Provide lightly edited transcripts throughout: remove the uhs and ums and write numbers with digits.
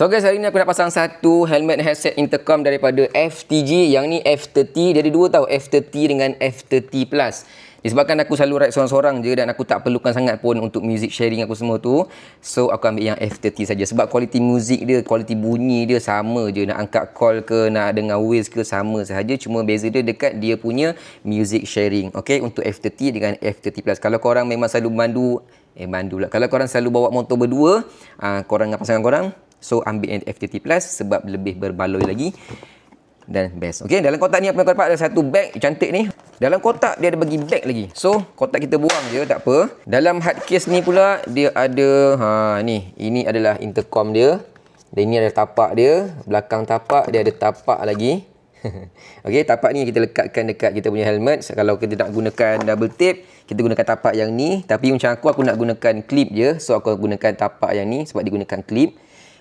So guys, hari ni aku nak pasang satu helmet headset intercom daripada FTG. Yang ni F30. Jadi dua tau, F30 dengan F30 Plus. Disebabkan aku selalu ride sorang-sorang je dan aku tak perlukan sangat pun untuk music sharing aku semua tu. So aku ambil yang F30 saja. Sebab kualiti muzik dia, kualiti bunyi dia sama je. Nak angkat call ke, nak dengar Waze ke, sama sahaja. Cuma beza dia dekat dia punya music sharing. Okay, untuk F30 dengan F30 Plus. Kalau korang memang selalu mandu lah. Kalau korang selalu bawa motor berdua, korang dengan pasangan korang, so ambil yang F30 Plus sebab lebih berbaloi lagi dan best. Okey, dalam kotak ni apa yang kau dapat ada satu bag cantik ni. Dalam kotak dia ada bagi bag lagi. So, kotak kita buang je, tak apa. Dalam hard case ni pula dia ada ni. Ini adalah intercom dia. Dan ini ada tapak dia. Belakang tapak dia ada tapak lagi. Okey, tapak ni kita lekatkan dekat kita punya helmet. Kalau kita nak gunakan double tape, kita gunakan tapak yang ni. Tapi macam aku nak gunakan clip je. So, aku gunakan tapak yang ni sebab digunakan clip.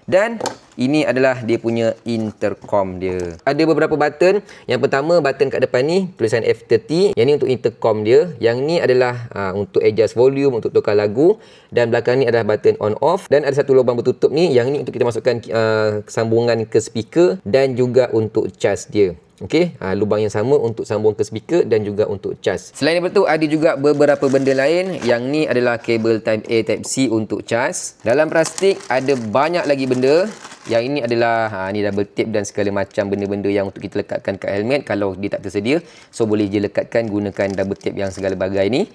Dan ini adalah dia punya intercom dia. Ada beberapa button. Yang pertama button kat depan ni tulisan F30. Yang ni untuk intercom dia. Yang ni adalah untuk adjust volume, untuk tukar lagu. Dan belakang ni adalah button on off. Dan ada satu lubang bertutup ni. Yang ni untuk kita masukkan sambungan ke speaker dan juga untuk charge dia. Okey, lubang yang sama untuk sambung ke speaker dan juga untuk charge. Selain daripada tu ada juga beberapa benda lain. Yang ni adalah kabel type A type C untuk charge. Dalam plastik ada banyak lagi benda. Yang ini adalah ni double tape dan segala macam benda-benda yang untuk kita lekatkan kat helmet kalau dia tak tersedia. So boleh je lekatkan gunakan double tape yang segala bagai ni.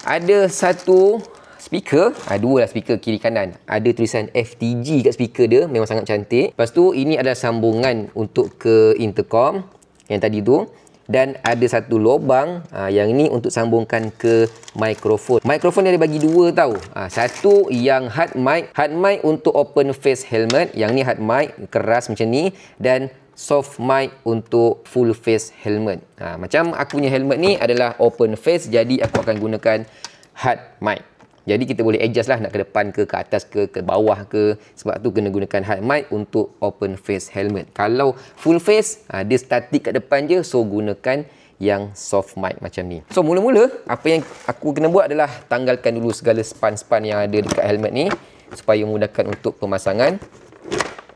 Ada satu speaker, dua lah speaker kiri kanan. Ada tulisan FTG kat speaker dia, memang sangat cantik. Lepas tu ini adalah sambungan untuk ke intercom yang tadi tu. Dan ada satu lubang yang ni untuk sambungkan ke mikrofon. Mikrofon ni ada bagi dua tau. Satu yang hard mic untuk open face helmet. Yang ni hard mic keras macam ni. Dan soft mic untuk full face helmet. Macam aku punya helmet ni adalah open face, jadi aku akan gunakan hard mic. Jadi kita boleh adjust lah nak ke depan ke atas ke bawah ke. Sebab tu kena gunakan hard mic untuk open face helmet. Kalau full face, dia static kat depan je. So gunakan yang soft mic macam ni. So mula-mula apa yang aku kena buat adalah tanggalkan dulu segala span-span yang ada dekat helmet ni. Supaya memudahkan untuk pemasangan.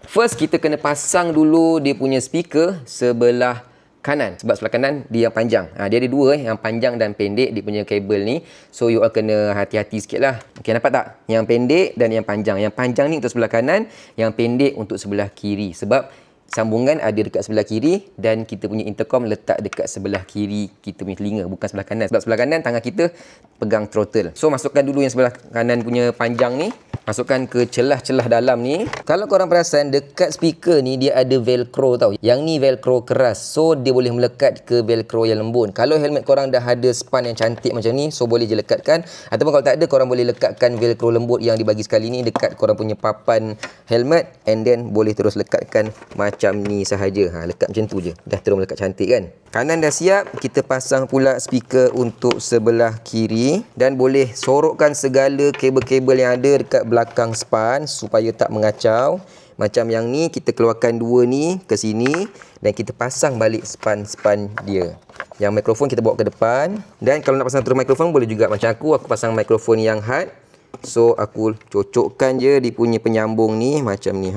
First kita kena pasang dulu dia punya speaker sebelah kanan. Sebab sebelah kanan dia yang panjang. Dia ada dua yang panjang dan pendek dia punya kabel ni. So you all kena hati-hati sikit lah. Okay, nampak tak? Yang pendek dan yang panjang. Yang panjang ni untuk sebelah kanan, yang pendek untuk sebelah kiri. Sebab sambungan ada dekat sebelah kiri dan kita punya intercom letak dekat sebelah kiri kita punya telinga, bukan sebelah kanan. Sebab sebelah kanan tangan kita pegang throttle. So masukkan dulu yang sebelah kanan punya panjang ni. Masukkan ke celah-celah dalam ni. Kalau korang perasan dekat speaker ni dia ada velcro tau. Yang ni velcro keras. So dia boleh melekat ke velcro yang lembut. Kalau helmet korang dah ada span yang cantik macam ni, so boleh je lekatkan. Ataupun kalau tak ada, korang boleh lekatkan velcro lembut yang dibagi sekali ni dekat korang punya papan helmet. And then boleh terus lekatkan macam ni sahaja. Lekat macam tu je. Dah terus melekat cantik kan. Kanan dah siap. Kita pasang pula speaker untuk sebelah kiri. Dan boleh sorokkan segala kabel-kabel yang ada dekat belakang span supaya tak mengacau. Macam yang ni kita keluarkan dua ni ke sini dan kita pasang balik span-span dia. Yang mikrofon kita bawa ke depan. Dan kalau nak pasang terus mikrofon boleh juga macam aku pasang mikrofon yang hard. So aku cocokkan je dia punya penyambung ni macam ni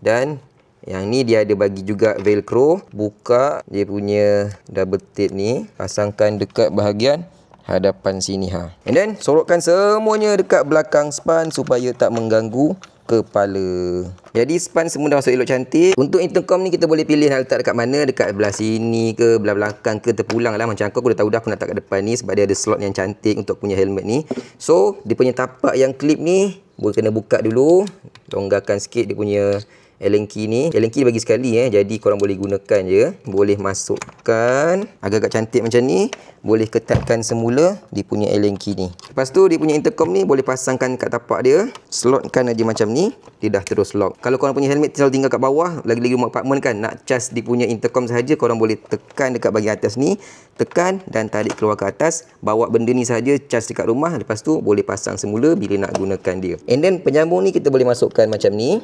Dan yang ni dia ada bagi juga velcro. Buka dia punya double tape ni, pasangkan dekat bahagian hadapan sini And then sorokkan semuanya dekat belakang span supaya tak mengganggu kepala. Jadi span semua dah masuk elok cantik. Untuk intercom ni kita boleh pilih nak letak dekat mana, dekat belah sini ke, belah belakang ke, terpulang lah. Macam aku dah tahu dah aku nak letak kat depan ni sebab dia ada slot yang cantik untuk punya helmet ni. So dia punya tapak yang clip ni boleh kena buka dulu. Longgarkan sikit dia punya Allen key ni. Allen key bagi sekali jadi korang boleh gunakan je. Boleh masukkan agak-agak cantik macam ni. Boleh ketatkan semula dia punya Allen key ni. Lepas tu dia punya intercom ni boleh pasangkan kat tapak dia. Slotkan aja macam ni. Dia dah terus lock. Kalau korang punya helmet selalu tinggal kat bawah, lagi-lagi rumah apartment kan, nak cas dia punya intercom sahaja, korang boleh tekan dekat bahagian atas ni. Tekan dan tarik keluar ke atas. Bawa benda ni sahaja, cas dekat rumah. Lepas tu boleh pasang semula bila nak gunakan dia. And then penyambung ni kita boleh masukkan macam ni.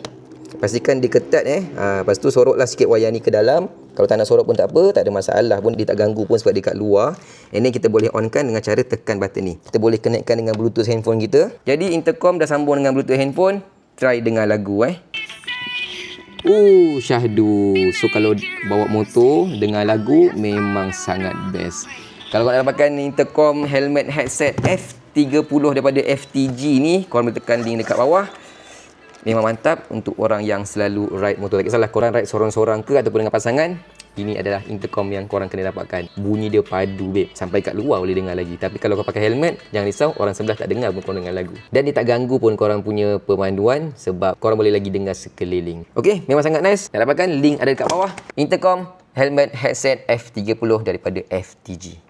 Pastikan dia ketat Lepas tu soroklah sikit wayar ni ke dalam. Kalau tak nak sorok pun tak apa, tak ada masalah pun, dia tak ganggu pun sebab dia kat luar. And then kita boleh onkan dengan cara tekan button ni. Kita boleh connectkan dengan Bluetooth handphone kita. Jadi intercom dah sambung dengan Bluetooth handphone. Try dengar lagu Syahdu. So kalau bawa motor dengar lagu memang sangat best. Kalau korang nak dapatkan intercom helmet headset F30 daripada FTG ni, korang boleh tekan link dekat bawah. Memang mantap untuk orang yang selalu ride motor. Tak kisahlah korang ride sorang-sorang ke ataupun dengan pasangan, ini adalah intercom yang korang kena dapatkan. Bunyi dia padu babe, sampai kat luar boleh dengar lagi. Tapi kalau kau pakai helmet, jangan risau, orang sebelah tak dengar pun korang dengar lagu. Dan dia tak ganggu pun korang punya pemanduan sebab korang boleh lagi dengar sekeliling. Okey, memang sangat nice. Nak dapatkan link ada dekat bawah. Intercom helmet headset F30 daripada FTG.